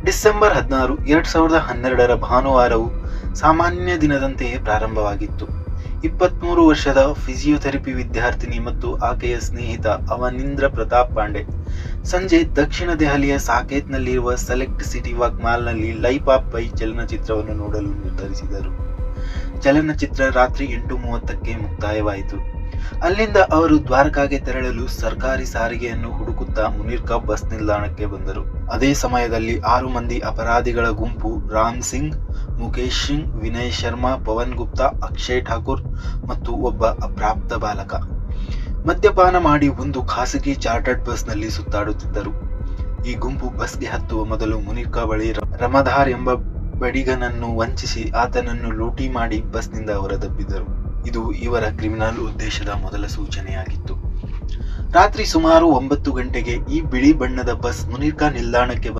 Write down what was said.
December 16, 2012ರ ಭಾನುವಾರವು ಸಾಮಾನ್ಯ ದಿನದಂತೆಯೇ ಪ್ರಾರಂಭವಾಗಿತ್ತು. 23 ವರ್ಷದ physiotherapy ವಿದ್ಯಾರ್ಥಿನಿ ಮತ್ತು ಆಕೆಯ ಸ್ನೇಹಿತ ಅವನಿಂದ್ರ ಪ್ರತಾಪ್ ಪಾಂಡೆ ಸಂಜೆ ದಕ್ಷಿಣ ದೆಹಲಿಯ ಸಾಕೇತ್ನಲ್ಲಿರುವ ಸೆಲೆಕ್ಟ್ ಸಿಟಿ ವಾಕ್ ಮಾಲ್ನಲ್ಲಿ ಲೈಫ್ ಆಫ್ ಪೈ ಚಲನಚಿತ್ರವನ್ನು ನೋಡಲು ನಿರ್ಧರಿಸಿದರು. ಚಲನಚಿತ್ರ ರಾತ್ರಿ 8:30ಕ್ಕೆ ಮುಕ್ತಾಯವಾಯಿತು. ಅಲ್ಲಿಂದ ಅವರು ದ್ವಾರಕಾಗೆ ತೆರಳಲು ಸರ್ಕಾರಿ ಸಾರಿಗೆಯನ್ನು ಹುಡುಕುತ್ತಾ ಮುನಿರ್ಕಾ ಬಸ್ ನಿಲ್ದಾಣಕ್ಕೆ ಬಂದರು. ಅದೇ ಸಮಯದಲ್ಲಿ 6 ಮಂದಿ ಅಪರಾಧಿಗಳ ಗುಂಪು ರಾಮ್ ಸಿಂಗ್, ಮುಖೇಶ್ ಸಿಂಗ್, ವಿನಯ್ ಶರ್ಮಾ, ಪವನ್ ಗುಪ್ತಾ, ಅಕ್ಷಯ್ ಠಾಕೂರ್ ಮತ್ತು ಒಬ್ಬ ಅಪ್ರಾಪ್ತ ಬಾಲಕ ಮದ್ಯಪಾನ ಮಾಡಿ ಒಂದು ಖಾಸಗಿ ಚಾರ್ಟರ್ಡ್ ಬಸ್ನಲ್ಲಿ ಸುತ್ತಾಡುತ್ತಿದ್ದರು. ಈ ಗುಂಪು ಬಸ್ಗೆ ಹತ್ತುವ ಮೊದಲು ಮುನಿರ್ಕಾ ಬಳಿ ರಮದಾರ್ ಎಂಬ ಬಡಿಗನನ್ನು ವಂಚಿಸಿ ಆತನನ್ನು ಲೂಟಿ ಮಾಡಿ ಬಸ್ನಿಂದ ಹೊರದಬ್ಬಿದರು. ಇದು ಇವರ ಕ್ರಿಮಿನಲ್ ಉದ್ದೇಶದ ಮೊದಲ ಸೂಚನೆಯಾಗಿತ್ತು. ರಾತ್ರಿ ಸುಮಾರು 9 ಗಂಟೆಗೆ ಈ ಬಿಳಿ ಬಣ್ಣದ ಬಸ್ ಮುನಿರ್ಕಾ ನಿಲ್ದಾಣಕ್ಕೆ